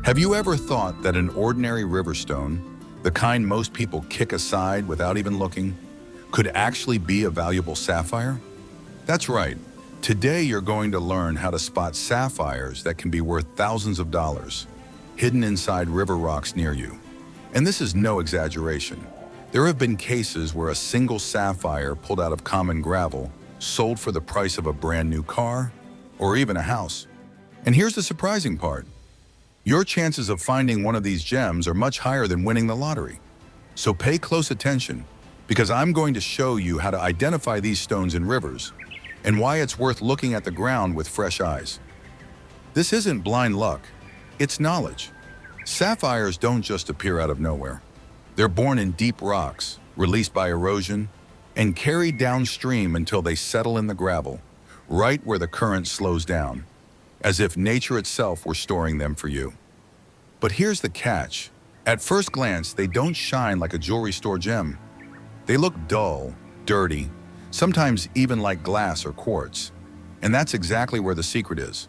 Have you ever thought that an ordinary river stone, the kind most people kick aside without even looking, could actually be a valuable sapphire? That's right. Today you're going to learn how to spot sapphires that can be worth thousands of dollars, hidden inside river rocks near you. And this is no exaggeration. There have been cases where a single sapphire pulled out of common gravel sold for the price of a brand new car or even a house. And here's the surprising part. Your chances of finding one of these gems are much higher than winning the lottery. So pay close attention, because I'm going to show you how to identify these stones in rivers and why it's worth looking at the ground with fresh eyes. This isn't blind luck, it's knowledge. Sapphires don't just appear out of nowhere. They're born in deep rocks, released by erosion, and carried downstream until they settle in the gravel, right where the current slows down, as if nature itself were storing them for you. But here's the catch. At first glance, they don't shine like a jewelry store gem. They look dull, dirty, sometimes even like glass or quartz. And that's exactly where the secret is.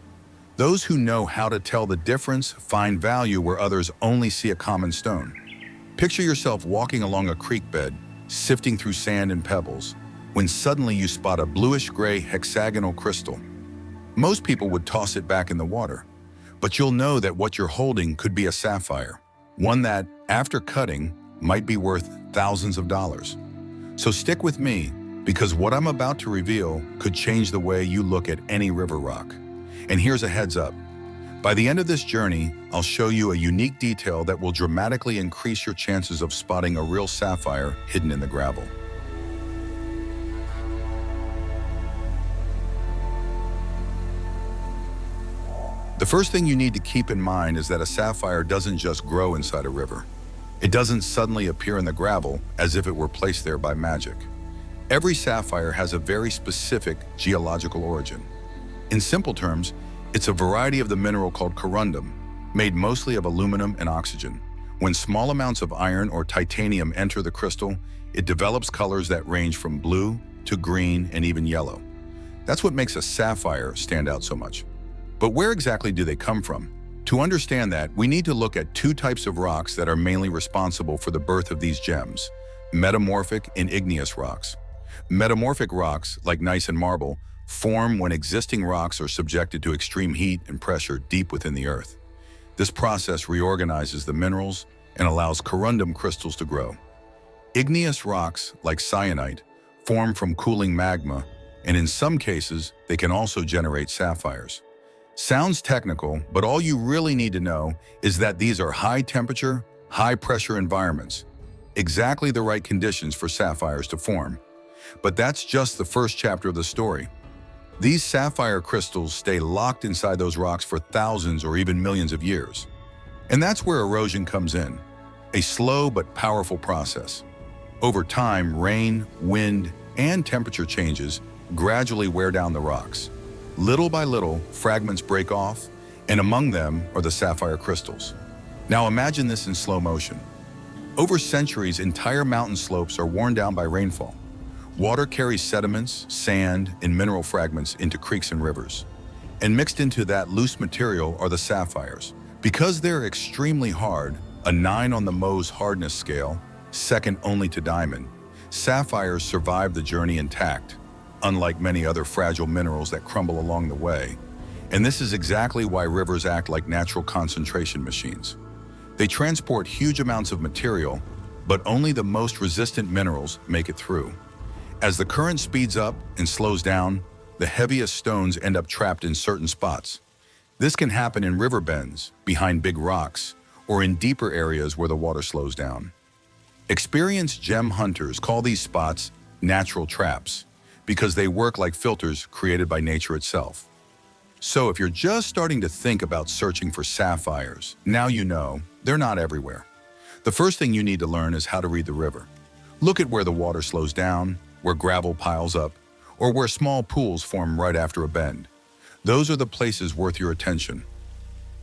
Those who know how to tell the difference find value where others only see a common stone. Picture yourself walking along a creek bed, sifting through sand and pebbles, when suddenly you spot a bluish-gray hexagonal crystal. Most people would toss it back in the water, but you'll know that what you're holding could be a sapphire, one that, after cutting, might be worth thousands of dollars. So stick with me, because what I'm about to reveal could change the way you look at any river rock. And here's a heads up. By the end of this journey, I'll show you a unique detail that will dramatically increase your chances of spotting a real sapphire hidden in the gravel. The first thing you need to keep in mind is that a sapphire doesn't just grow inside a river. It doesn't suddenly appear in the gravel as if it were placed there by magic. Every sapphire has a very specific geological origin. In simple terms, it's a variety of the mineral called corundum, made mostly of aluminum and oxygen. When small amounts of iron or titanium enter the crystal, it develops colors that range from blue to green and even yellow. That's what makes a sapphire stand out so much. But where exactly do they come from? To understand that, we need to look at two types of rocks that are mainly responsible for the birth of these gems: metamorphic and igneous rocks. Metamorphic rocks, like gneiss and marble, form when existing rocks are subjected to extreme heat and pressure deep within the earth. This process reorganizes the minerals and allows corundum crystals to grow. Igneous rocks, like syenite, form from cooling magma, and in some cases, they can also generate sapphires. Sounds technical, but all you really need to know is that these are high-temperature, high-pressure environments, exactly the right conditions for sapphires to form. But that's just the first chapter of the story. These sapphire crystals stay locked inside those rocks for thousands or even millions of years. And that's where erosion comes in, a slow but powerful process. Over time, rain, wind, and temperature changes gradually wear down the rocks. Little by little, fragments break off, and among them are the sapphire crystals. Now imagine this in slow motion. Over centuries, entire mountain slopes are worn down by rainfall. Water carries sediments, sand, and mineral fragments into creeks and rivers. And mixed into that loose material are the sapphires. Because they're extremely hard, a 9 on the Mohs hardness scale, second only to diamond, sapphires survive the journey intact, unlike many other fragile minerals that crumble along the way. And this is exactly why rivers act like natural concentration machines. They transport huge amounts of material, but only the most resistant minerals make it through. As the current speeds up and slows down, the heaviest stones end up trapped in certain spots. This can happen in river bends, behind big rocks, or in deeper areas where the water slows down. Experienced gem hunters call these spots natural traps, because they work like filters created by nature itself. So if you're just starting to think about searching for sapphires, now you know they're not everywhere. The first thing you need to learn is how to read the river. Look at where the water slows down, where gravel piles up, or where small pools form right after a bend. Those are the places worth your attention.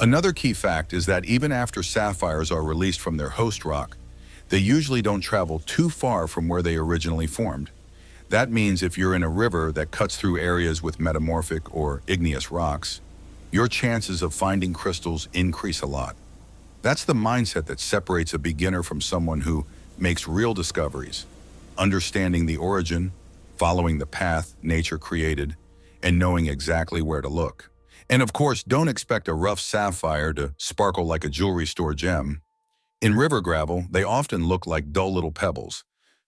Another key fact is that even after sapphires are released from their host rock, they usually don't travel too far from where they originally formed. That means if you're in a river that cuts through areas with metamorphic or igneous rocks, your chances of finding crystals increase a lot. That's the mindset that separates a beginner from someone who makes real discoveries, understanding the origin, following the path nature created, and knowing exactly where to look. And of course, don't expect a rough sapphire to sparkle like a jewelry store gem. In river gravel, they often look like dull little pebbles,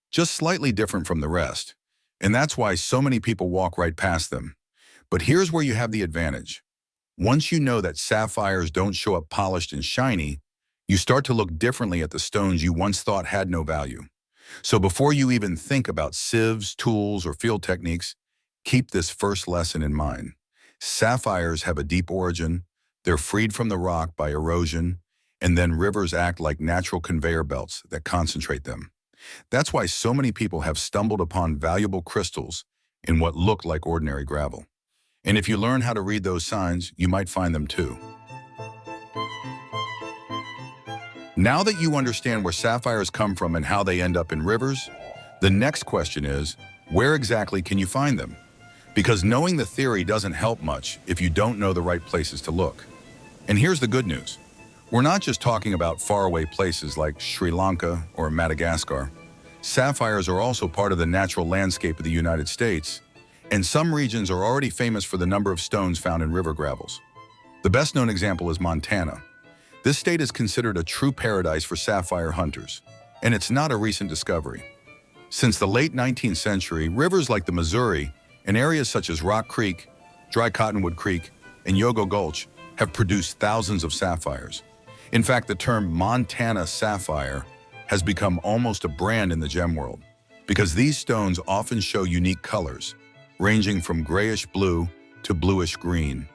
just slightly different from the rest. And that's why so many people walk right past them. But here's where you have the advantage. Once you know that sapphires don't show up polished and shiny, you start to look differently at the stones you once thought had no value. So before you even think about sieves, tools, or field techniques, keep this first lesson in mind. Sapphires have a deep origin, they're freed from the rock by erosion, and then rivers act like natural conveyor belts that concentrate them. That's why so many people have stumbled upon valuable crystals in what look like ordinary gravel. And if you learn how to read those signs, you might find them too. Now that you understand where sapphires come from and how they end up in rivers, the next question is, where exactly can you find them? Because knowing the theory doesn't help much if you don't know the right places to look. And here's the good news. We're not just talking about faraway places like Sri Lanka or Madagascar. Sapphires are also part of the natural landscape of the United States, and some regions are already famous for the number of stones found in river gravels. The best-known example is Montana. This state is considered a true paradise for sapphire hunters, and it's not a recent discovery. Since the late 19th century, rivers like the Missouri and areas such as Rock Creek, Dry Cottonwood Creek, and Yogo Gulch have produced thousands of sapphires. In fact, the term Montana sapphire has become almost a brand in the gem world because these stones often show unique colors, ranging from grayish blue to bluish green,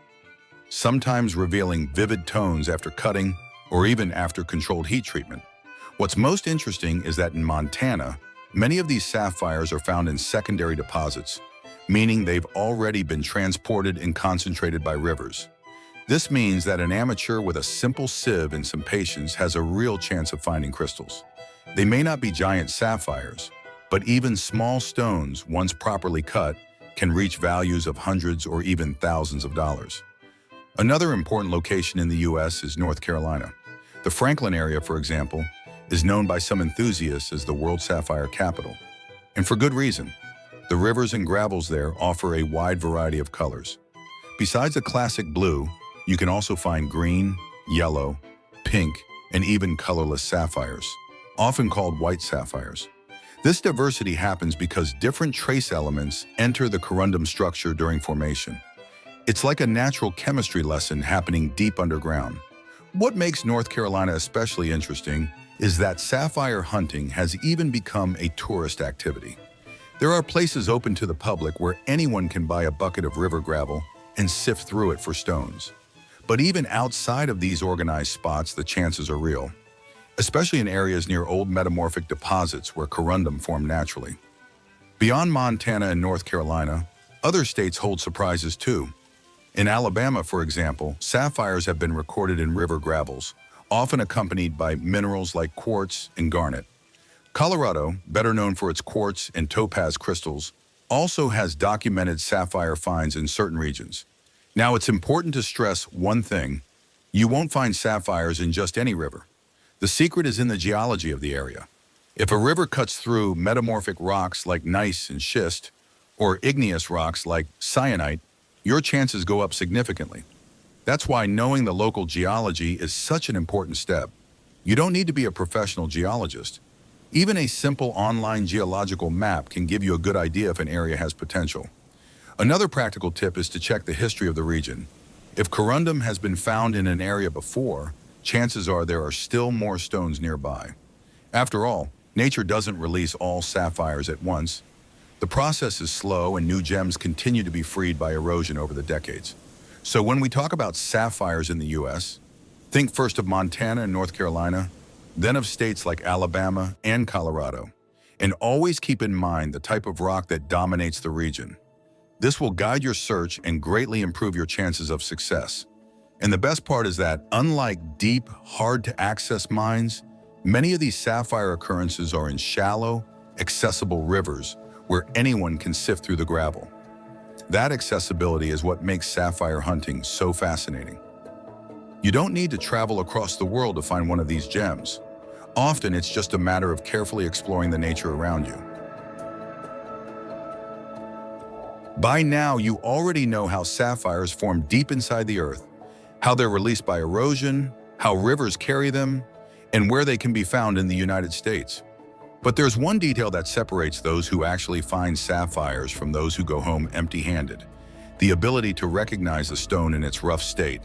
sometimes revealing vivid tones after cutting or even after controlled heat treatment. What's most interesting is that in Montana, many of these sapphires are found in secondary deposits, meaning they've already been transported and concentrated by rivers. This means that an amateur with a simple sieve and some patience has a real chance of finding crystals. They may not be giant sapphires, but even small stones, once properly cut, can reach values of hundreds or even thousands of dollars. Another important location in the U.S. is North Carolina. The Franklin area, for example, is known by some enthusiasts as the world sapphire capital. And for good reason. The rivers and gravels there offer a wide variety of colors. Besides the classic blue, you can also find green, yellow, pink, and even colorless sapphires, often called white sapphires. This diversity happens because different trace elements enter the corundum structure during formation. It's like a natural chemistry lesson happening deep underground. What makes North Carolina especially interesting is that sapphire hunting has even become a tourist activity. There are places open to the public where anyone can buy a bucket of river gravel and sift through it for stones. But even outside of these organized spots, the chances are real, especially in areas near old metamorphic deposits where corundum formed naturally. Beyond Montana and North Carolina, other states hold surprises too. In Alabama, for example, sapphires have been recorded in river gravels, often accompanied by minerals like quartz and garnet. Colorado, better known for its quartz and topaz crystals, also has documented sapphire finds in certain regions. Now, it's important to stress one thing. You won't find sapphires in just any river. The secret is in the geology of the area. If a river cuts through metamorphic rocks like gneiss and schist, or igneous rocks like syenite, your chances go up significantly. That's why knowing the local geology is such an important step. You don't need to be a professional geologist. Even a simple online geological map can give you a good idea if an area has potential. Another practical tip is to check the history of the region. If corundum has been found in an area before, chances are there are still more stones nearby. After all, nature doesn't release all sapphires at once. The process is slow and new gems continue to be freed by erosion over the decades. So when we talk about sapphires in the U.S., think first of Montana and North Carolina, then of states like Alabama and Colorado. And always keep in mind the type of rock that dominates the region. This will guide your search and greatly improve your chances of success. And the best part is that, unlike deep, hard-to-access mines, many of these sapphire occurrences are in shallow, accessible rivers where anyone can sift through the gravel. That accessibility is what makes sapphire hunting so fascinating. You don't need to travel across the world to find one of these gems. Often it's just a matter of carefully exploring the nature around you. By now, you already know how sapphires form deep inside the earth, how they're released by erosion, how rivers carry them, and where they can be found in the United States. But there's one detail that separates those who actually find sapphires from those who go home empty-handed: the ability to recognize a stone in its rough state.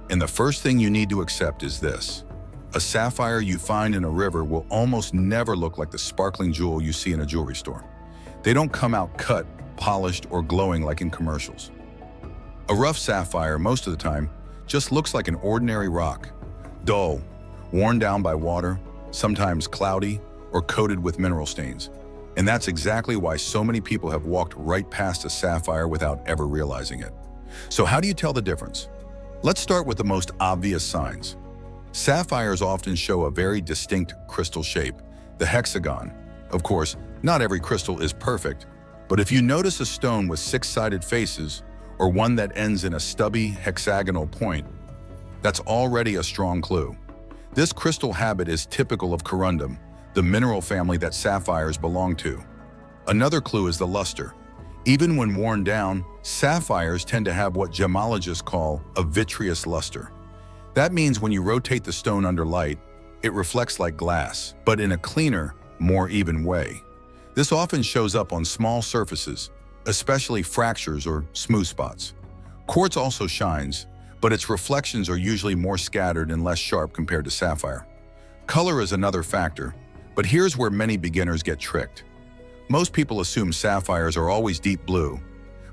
And the first thing you need to accept is this: a sapphire you find in a river will almost never look like the sparkling jewel you see in a jewelry store. They don't come out cut, polished, or glowing like in commercials. A rough sapphire, most of the time, just looks like an ordinary rock: dull, worn down by water, sometimes cloudy, or coated with mineral stains. And that's exactly why so many people have walked right past a sapphire without ever realizing it. So how do you tell the difference? Let's start with the most obvious signs. Sapphires often show a very distinct crystal shape, the hexagon. Of course, not every crystal is perfect, but if you notice a stone with six-sided faces, or one that ends in a stubby hexagonal point, that's already a strong clue. This crystal habit is typical of corundum, the mineral family that sapphires belong to. Another clue is the luster. Even when worn down, sapphires tend to have what gemologists call a vitreous luster. That means when you rotate the stone under light, it reflects like glass, but in a cleaner, more even way. This often shows up on small surfaces, especially fractures or smooth spots. Quartz also shines, but its reflections are usually more scattered and less sharp compared to sapphire. Color is another factor, but here's where many beginners get tricked. Most people assume sapphires are always deep blue,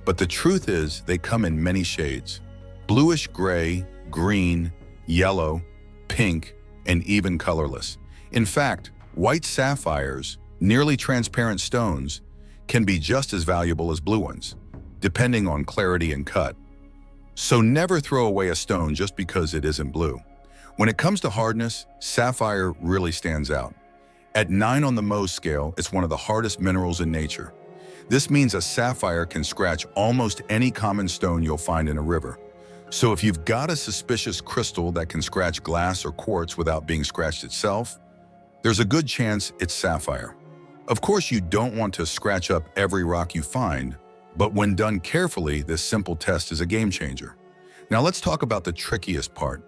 but the truth is they come in many shades: bluish gray, green, yellow, pink, and even colorless. In fact, white sapphires, nearly transparent stones, can be just as valuable as blue ones, depending on clarity and cut. So never throw away a stone just because it isn't blue. When it comes to hardness, sapphire really stands out. At 9 on the Mohs scale, it's one of the hardest minerals in nature. This means a sapphire can scratch almost any common stone you'll find in a river. So if you've got a suspicious crystal that can scratch glass or quartz without being scratched itself, there's a good chance it's sapphire. Of course, you don't want to scratch up every rock you find, but when done carefully, this simple test is a game changer. Now let's talk about the trickiest part: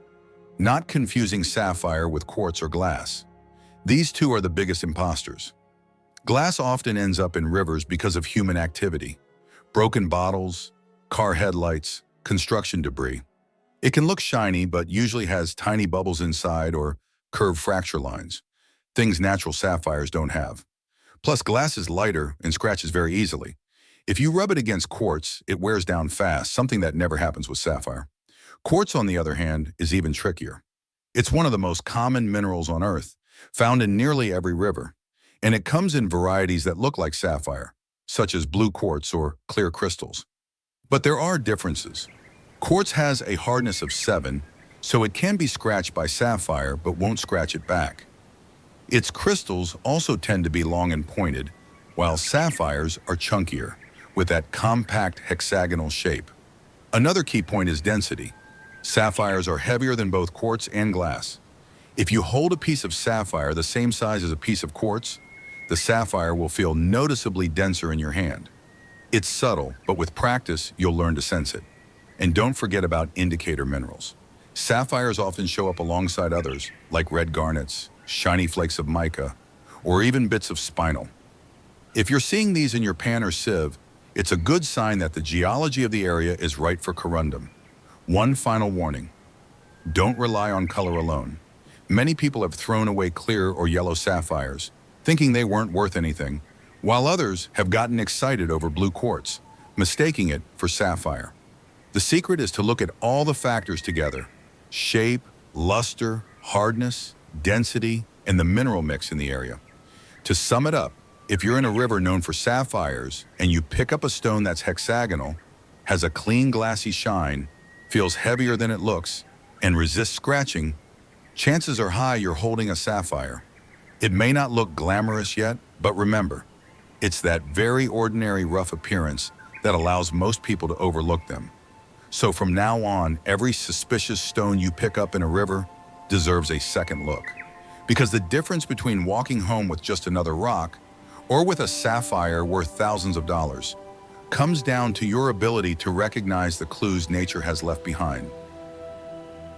not confusing sapphire with quartz or glass. These two are the biggest imposters. Glass often ends up in rivers because of human activity: broken bottles, car headlights, construction debris. It can look shiny, but usually has tiny bubbles inside or curved fracture lines, things natural sapphires don't have. Plus, glass is lighter and scratches very easily. If you rub it against quartz, it wears down fast, something that never happens with sapphire. Quartz, on the other hand, is even trickier. It's one of the most common minerals on Earth, found in nearly every river, and it comes in varieties that look like sapphire, such as blue quartz or clear crystals. But there are differences. Quartz has a hardness of 7, so it can be scratched by sapphire but won't scratch it back. Its crystals also tend to be long and pointed, while sapphires are chunkier, with that compact hexagonal shape. Another key point is density. Sapphires are heavier than both quartz and glass. If you hold a piece of sapphire the same size as a piece of quartz, the sapphire will feel noticeably denser in your hand. It's subtle, but with practice, you'll learn to sense it. And don't forget about indicator minerals. Sapphires often show up alongside others, like red garnets, shiny flakes of mica, or even bits of spinel. If you're seeing these in your pan or sieve, it's a good sign that the geology of the area is right for corundum. One final warning: don't rely on color alone. Many people have thrown away clear or yellow sapphires, thinking they weren't worth anything, while others have gotten excited over blue quartz, mistaking it for sapphire. The secret is to look at all the factors together: shape, luster, hardness, density, and the mineral mix in the area. To sum it up, if you're in a river known for sapphires and you pick up a stone that's hexagonal, has a clean glassy shine, feels heavier than it looks, and resists scratching, chances are high you're holding a sapphire. It may not look glamorous yet, but remember, it's that very ordinary rough appearance that allows most people to overlook them. So from now on, every suspicious stone you pick up in a river deserves a second look. Because the difference between walking home with just another rock or with a sapphire worth thousands of dollars comes down to your ability to recognize the clues nature has left behind.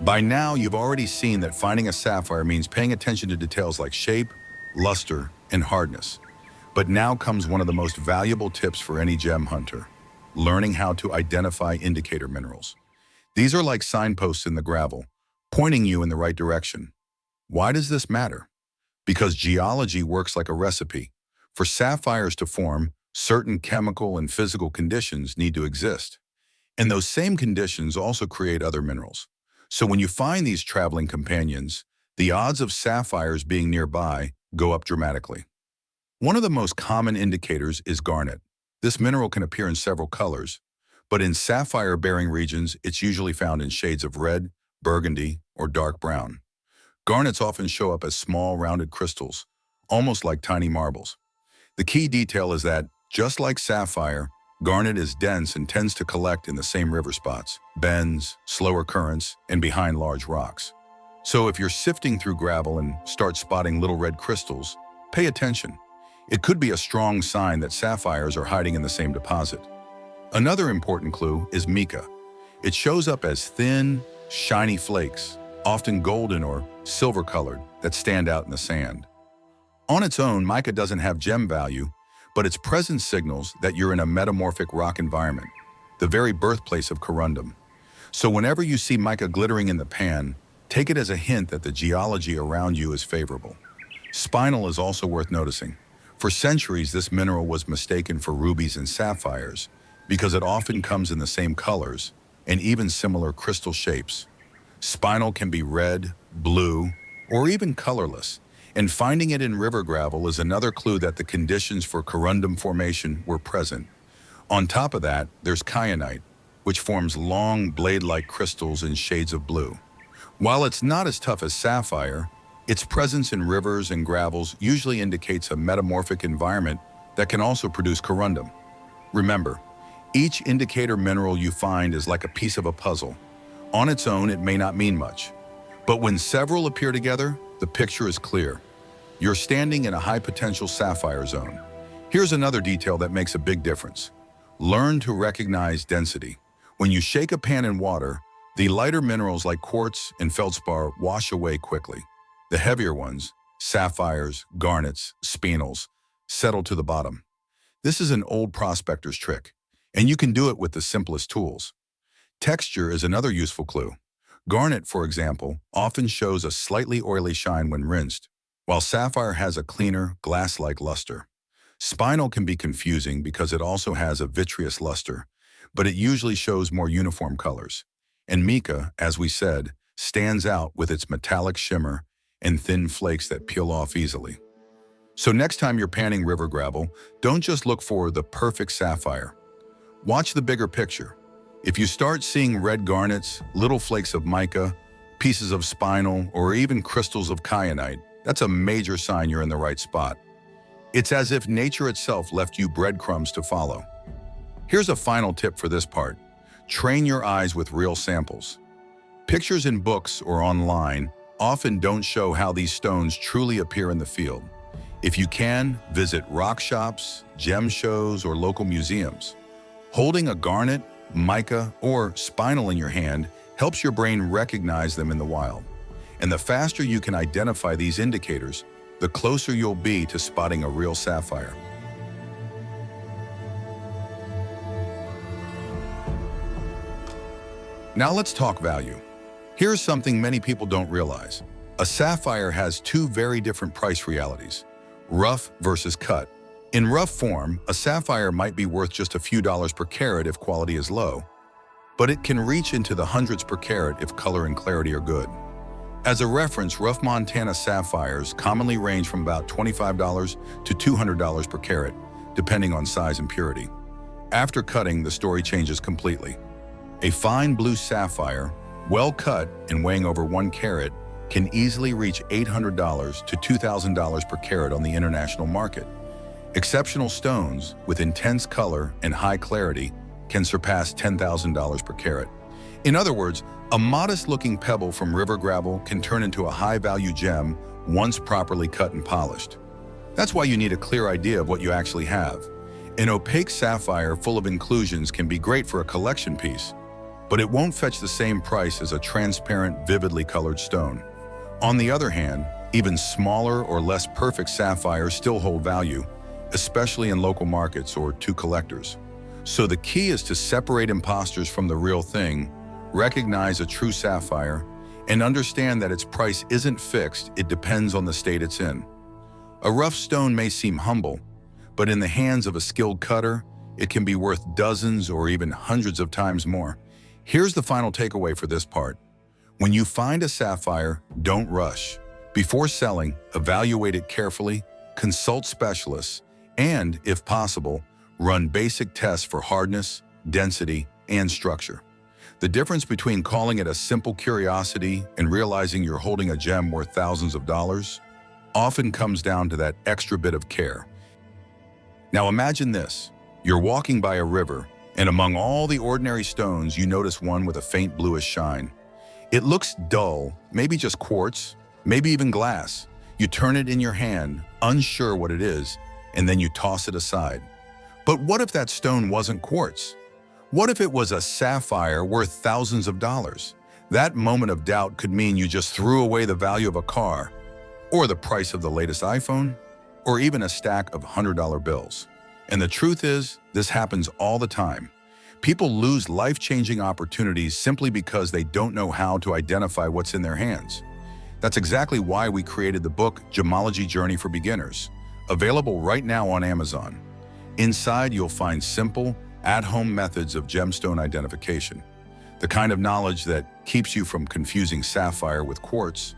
By now, you've already seen that finding a sapphire means paying attention to details like shape, luster, and hardness. But now comes one of the most valuable tips for any gem hunter: learning how to identify indicator minerals. These are like signposts in the gravel, pointing you in the right direction. Why does this matter? Because geology works like a recipe. For sapphires to form, certain chemical and physical conditions need to exist. And those same conditions also create other minerals. So when you find these traveling companions, the odds of sapphires being nearby go up dramatically. One of the most common indicators is garnet. This mineral can appear in several colors, but in sapphire-bearing regions, it's usually found in shades of red, burgundy, or dark brown. Garnets often show up as small, rounded crystals, almost like tiny marbles. The key detail is that, just like sapphire, garnet is dense and tends to collect in the same river spots, bends, slower currents, and behind large rocks. So if you're sifting through gravel and start spotting little red crystals, pay attention. It could be a strong sign that sapphires are hiding in the same deposit. Another important clue is mica. It shows up as thin, shiny flakes, often golden or silver-colored, that stand out in the sand. On its own, mica doesn't have gem value, but its presence signals that you're in a metamorphic rock environment, the very birthplace of corundum. So whenever you see mica glittering in the pan, take it as a hint that the geology around you is favorable. Spinel is also worth noticing. For centuries, this mineral was mistaken for rubies and sapphires because it often comes in the same colors and even similar crystal shapes. Spinel can be red, blue, or even colorless, and finding it in river gravel is another clue that the conditions for corundum formation were present. On top of that, there's kyanite, which forms long, blade-like crystals in shades of blue. While it's not as tough as sapphire, its presence in rivers and gravels usually indicates a metamorphic environment that can also produce corundum. Remember, each indicator mineral you find is like a piece of a puzzle. On its own, it may not mean much. But when several appear together, the picture is clear. You're standing in a high-potential sapphire zone. Here's another detail that makes a big difference. Learn to recognize density. When you shake a pan in water, the lighter minerals like quartz and feldspar wash away quickly. The heavier ones, sapphires, garnets, spinels, settle to the bottom. This is an old prospector's trick, and you can do it with the simplest tools. Texture is another useful clue. Garnet, for example, often shows a slightly oily shine when rinsed, while sapphire has a cleaner, glass-like luster. Spinel can be confusing because it also has a vitreous luster, but it usually shows more uniform colors. And mica, as we said, stands out with its metallic shimmer and thin flakes that peel off easily. So next time you're panning river gravel, don't just look for the perfect sapphire. Watch the bigger picture. If you start seeing red garnets, little flakes of mica, pieces of spinel, or even crystals of kyanite, that's a major sign you're in the right spot. It's as if nature itself left you breadcrumbs to follow. Here's a final tip for this part. Train your eyes with real samples. Pictures in books or online often don't show how these stones truly appear in the field. If you can, visit rock shops, gem shows, or local museums. Holding a garnet, mica, or spinel in your hand helps your brain recognize them in the wild. And the faster you can identify these indicators, the closer you'll be to spotting a real sapphire. Now let's talk value. Here's something many people don't realize. A sapphire has two very different price realities: rough versus cut. In rough form, a sapphire might be worth just a few dollars per carat if quality is low, but it can reach into the hundreds per carat if color and clarity are good. As a reference, rough Montana sapphires commonly range from about $25 to $200 per carat, depending on size and purity. After cutting, the story changes completely. A fine blue sapphire, well cut and weighing over 1 carat, can easily reach $800 to $2,000 per carat on the international market. Exceptional stones with intense color and high clarity can surpass $10,000 per carat. In other words, a modest-looking pebble from river gravel can turn into a high-value gem once properly cut and polished. That's why you need a clear idea of what you actually have. An opaque sapphire full of inclusions can be great for a collection piece, but it won't fetch the same price as a transparent, vividly colored stone. On the other hand, even smaller or less perfect sapphires still hold value, especially in local markets or to collectors. So the key is to separate imposters from the real thing, recognize a true sapphire, and understand that its price isn't fixed, it depends on the state it's in. A rough stone may seem humble, but in the hands of a skilled cutter, it can be worth dozens or even hundreds of times more. Here's the final takeaway for this part. When you find a sapphire, don't rush. Before selling, evaluate it carefully, consult specialists, and, if possible, run basic tests for hardness, density, and structure. The difference between calling it a simple curiosity and realizing you're holding a gem worth thousands of dollars often comes down to that extra bit of care. Now imagine this. You're walking by a river, and among all the ordinary stones, you notice one with a faint bluish shine. It looks dull, maybe just quartz, maybe even glass. You turn it in your hand, unsure what it is, and then you toss it aside. But what if that stone wasn't quartz? What if it was a sapphire worth thousands of dollars? That moment of doubt could mean you just threw away the value of a car, or the price of the latest iPhone, or even a stack of $100 bills. And the truth is, this happens all the time. People lose life-changing opportunities simply because they don't know how to identify what's in their hands. That's exactly why we created the book Gemology Journey for Beginners, available right now on Amazon. Inside, you'll find simple, at-home methods of gemstone identification, the kind of knowledge that keeps you from confusing sapphire with quartz,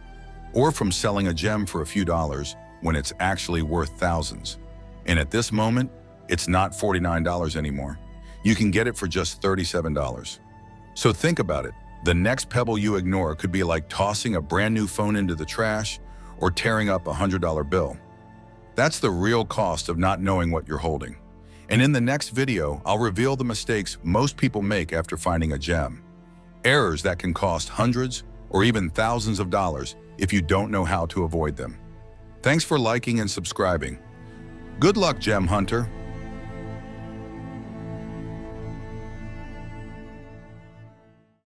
or from selling a gem for a few dollars when it's actually worth thousands. And at this moment, it's not $49 anymore. You can get it for just $37. So think about it. The next pebble you ignore could be like tossing a brand new phone into the trash or tearing up a $100 bill. That's the real cost of not knowing what you're holding. And in the next video, I'll reveal the mistakes most people make after finding a gem. Errors that can cost hundreds or even thousands of dollars if you don't know how to avoid them. Thanks for liking and subscribing. Good luck, gem hunter.